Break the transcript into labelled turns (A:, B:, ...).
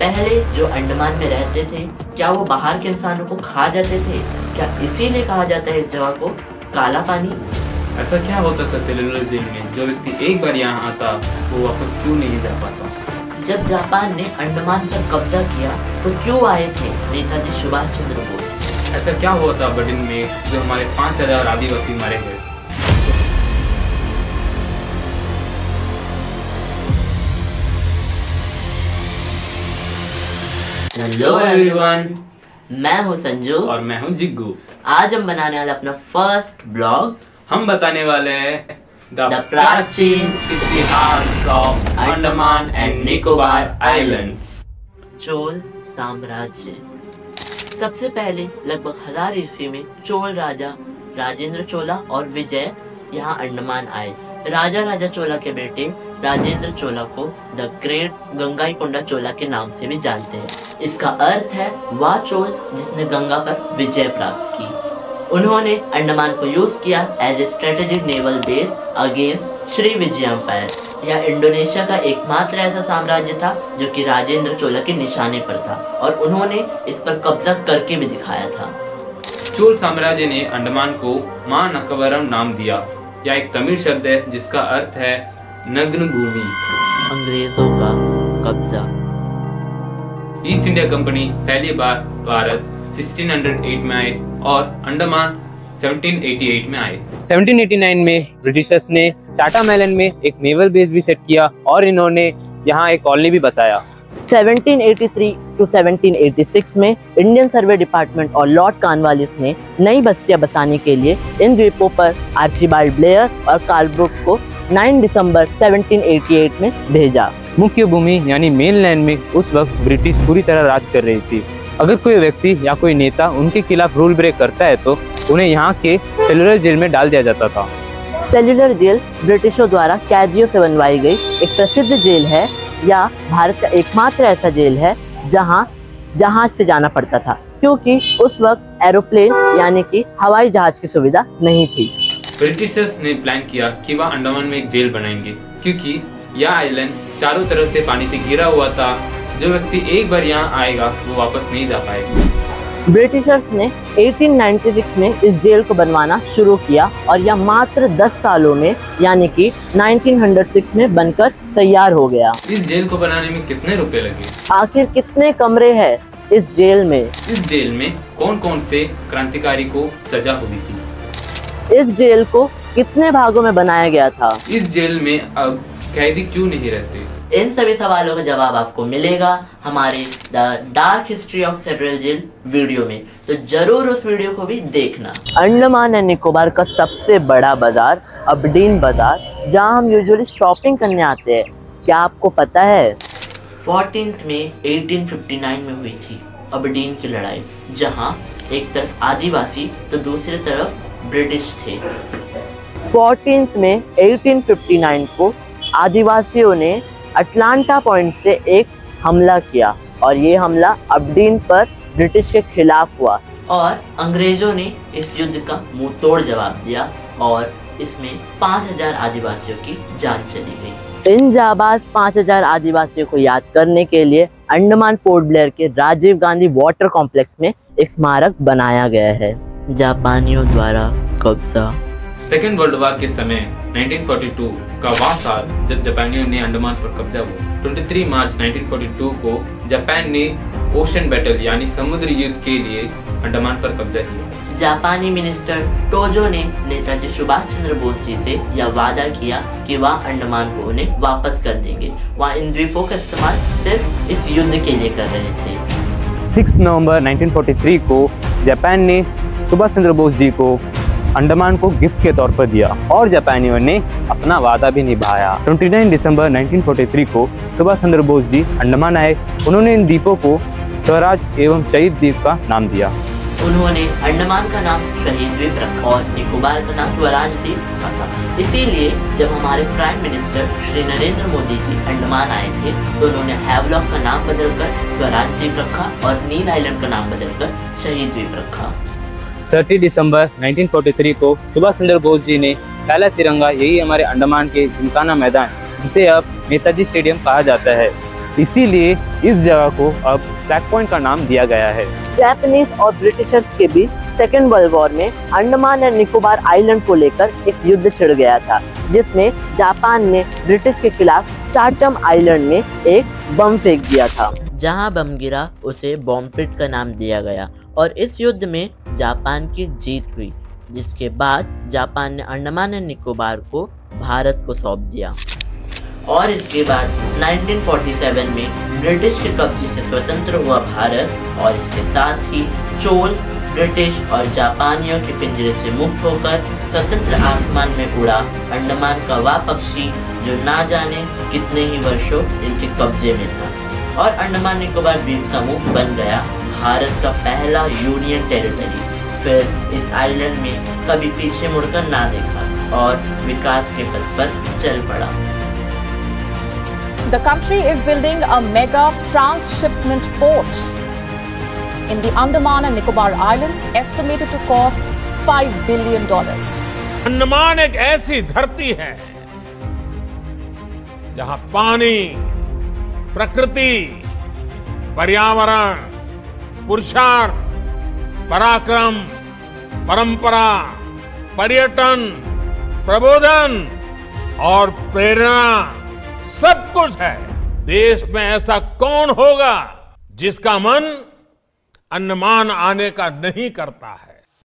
A: पहले जो अंडमान में रहते थे, क्या वो बाहर के इंसानों को खा जाते थे? क्या इसीलिए कहा जाता है इस जगह को काला पानी?
B: ऐसा क्या होता था सेलुलर जेल में? जो व्यक्ति एक बार यहाँ आता वो वापस क्यों नहीं जा पाता?
A: जब जापान ने अंडमान पर कब्जा किया तो क्यों आए थे नेताजी सुभाष चंद्र बोस?
B: ऐसा क्या हुआ था बडिन में जो हमारे 5000 आदिवासी मारे गए?
A: हेलो एवरीवन, मैं हूं संजू
B: और मैं हूं जिग्गू।
A: आज हम बनाने वाले अपना फर्स्ट ब्लॉग। हम
B: बताने वाले हैं
A: द प्राचीन इतिहास of Andaman and Nicobar islands. Chola साम्राज्य। सबसे पहले लगभग 1000 ईस्वी में चोल राजा राजेंद्र चोला और विजय यहाँ अंडमान आए। राजा चोला के बेटे राजेंद्र चोला को द ग्रेट गंगाईकोंडा चोला के नाम से भी जानते हैं। इसका अर्थ है वह चोल जिसने गंगा पर विजय प्राप्त की। उन्होंने अंडमान को यूज किया as a strategic naval base against Srivijaya empire. यह इंडोनेशिया का एकमात्र ऐसा साम्राज्य था जो कि राजेंद्र चोला के निशाने पर था और उन्होंने इस पर कब्जा करके भी दिखाया था।
B: चोल साम्राज्य ने अंडमान को मानकवरम नाम दिया। यह एक तमिल शब्द है जिसका अर्थ है नग्न भूमि।
A: अंग्रेजों का कब्जा।
B: ईस्ट इंडिया कंपनी पहली बार भारत 1608 में आए और अंडमान 1788 में आए। 1789 में ब्रिटिशर्स ने चाटामेलन में एक नेवल बेस भी सेट किया और इन्होंने यहाँ एक कॉलोनी भी बसाया।
A: 1783 to 1786 में इंडियन सर्वे डिपार्टमेंट और लॉर्ड कॉर्नवालिस ने नई बस्तियां बसाने के लिए इन द्वीपों पर आर्चिबाल्ड ब्लेयर और कार्ल ब्रुक्स को 9 दिसंबर 1788 में भेजा।
B: मुख्य भूमि यानी मेन लैंड में उस वक्त ब्रिटिश पूरी तरह राज कर रही थी। अगर कोई व्यक्ति या कोई नेता उनके खिलाफ रूल ब्रेक करता है तो उन्हें यहाँ के सेलुलर जेल में डाल दिया जाता था।
A: सेलुलर जेल ब्रिटिशों द्वारा कैदियों से बनवाई गई एक प्रसिद्ध जेल है या भारत का एकमात्र ऐसा जेल है जहां जहाज से जाना पड़ता था क्योंकि उस वक्त एरोप्लेन यानी कि हवाई जहाज की सुविधा नहीं थी।
B: ब्रिटिशर्स ने प्लान किया कि वह अंडमान में एक जेल बनाएंगे क्योंकि यह आइलैंड चारों तरफ से पानी से घिरा हुआ था। जो व्यक्ति एक बार यहाँ आएगा वो वापस नहीं जा पाएगा।
A: ब्रिटिशर्स ने 1896 में इस जेल को बनवाना शुरू किया और यह मात्र 10 सालों में यानी कि 1906 में बनकर तैयार हो गया।
B: इस जेल को बनाने में कितने रुपए लगे?
A: आखिर कितने कमरे हैं इस जेल में?
B: इस जेल में कौन कौन से क्रांतिकारी को सजा हुई थी?
A: इस जेल को कितने भागों में बनाया गया था?
B: इस जेल में अब कैदी क्यों नहीं रहते?
A: इन सभी सवालों का जवाब आपको मिलेगा हमारे the dark history of cellular jail video में, तो जरूर उस वीडियो को भी देखना। अंडमान एंड निकोबार का सबसे बड़ा बाजार अबडीन बाजार, जहां हम यूजुअली शॉपिंग करने आते हैं, क्या आपको पता है? 14 मई 1859 में हुई थी अबडीन की लड़ाई, जहां एक तरफ आदिवासी तो दूसरी तरफ ब्रिटिश थे। 14 मई 1859 को आदिवासियों ने अटलांटा पॉइंट से एक हमला किया और ये हमला अबडीन पर ब्रिटिश के खिलाफ हुआ और अंग्रेजों ने इस युद्ध का मुंह तोड़ जवाब दिया और इसमें 5000 आदिवासियों की जान चली गई। इन जाबाज 5000 आदिवासियों को याद करने के लिए अंडमान पोर्ट ब्लेयर के राजीव गांधी वाटर कॉम्प्लेक्स में एक स्मारक बनाया गया है। जापानियों द्वारा कब्जा।
B: सेकेंड वर्ल्ड वॉर के समय 1942 का वह साल जब जापानियों ने अंडमान पर कब्जा हुआ। 23 मार्च 1942 को जापान ने ओशन बैटल यानी समुद्री युद्ध के लिए अंडमान पर कब्जा किया। जापानी मिनिस्टर टोजो ने नेताजी सुभाष चंद्र बोस जी से यह वादा किया कि वह अंडमान को उन्हें वापस कर देंगे। वह इन द्वीपों का इस्तेमाल सिर्फ इस युद्ध के लिए कर रहे थे। 6 नवंबर 1943 को जापान ने सुभाष चंद्र बोस जी को अंडमान को गिफ्ट के तौर पर दिया और जापानियों ने अपना वादा भी निभाया। 29 दिसंबर 1943 को सुभाष चंद्र बोस जी अंडमान आए। उन्होंने इन द्वीपों को स्वराज एवं शहीद द्वीप का नाम दिया।
A: उन्होंने अंडमान का नाम शहीद द्वीप रखा और निकोबार का नाम स्वराज द्वीप रखा था। इसीलिए जब हमारे प्राइम मिनिस्टर श्री नरेंद्र मोदी जी अंडमान आए थे तो उन्होंने हैवलॉक का नाम बदलकर स्वराज द्वीप रखा और नील आइलैंड का नाम बदलकर शहीद द्वीप रखा।
B: 30 दिसंबर 1943 को सुभाष चंद्र बोस जी ने पहला तिरंगा यही हमारे अंडमान के जिमखाना मैदान, जिसे अब नेताजी स्टेडियम कहा जाता है, इसीलिए इस जगह को अब फ्लैग पॉइंट का नाम दिया गया है।
A: जापानीज और ब्रिटिशर्स के बीच सेकेंड वर्ल्ड वॉर में अंडमान एंड निकोबार आइलैंड को लेकर एक युद्ध छिड़ गया था, जिसमें जापान ने ब्रिटिश के खिलाफ चाटम आइलैंड में एक बम फेंक दिया था। जहां बम गिरा उसे बॉम्ब पिट का नाम दिया गया और इस युद्ध में जापान की जीत हुई, जिसके बाद जापान ने अंडमान एंड निकोबार को भारत को सौंप दिया। और इसके बाद 1947 में ब्रिटिश के कब्जे से स्वतंत्र हुआ भारत और इसके साथ ही चोल, ब्रिटिश और जापानियों के पिंजरे से मुक्त होकर स्वतंत्र आसमान में उड़ा अंडमान का वह पक्षी जो ना जाने कितने ही वर्षों इनके कब्जे में था और अंडमान निकोबार द्वीप समूह बन गया भारत का पहला यूनियन टेरिटरी। फिर इस आइलैंड में कभी पीछे मुड़कर ना देखा और विकास के पथ पर चल पड़ा।
C: The country is building a mega transshipment port in the Andaman and Nicobar Islands, estimated to cost $5 billion.
D: Andaman एक ऐसी धरती है जहां पानी, प्रकृति, पर्यावरण, पुरुषार्थ, पराक्रम, परंपरा, पर्यटन, प्रबोधन और प्रेरणा सब कुछ है। देश में ऐसा कौन होगा जिसका मन अंडमान आने का नहीं करता है।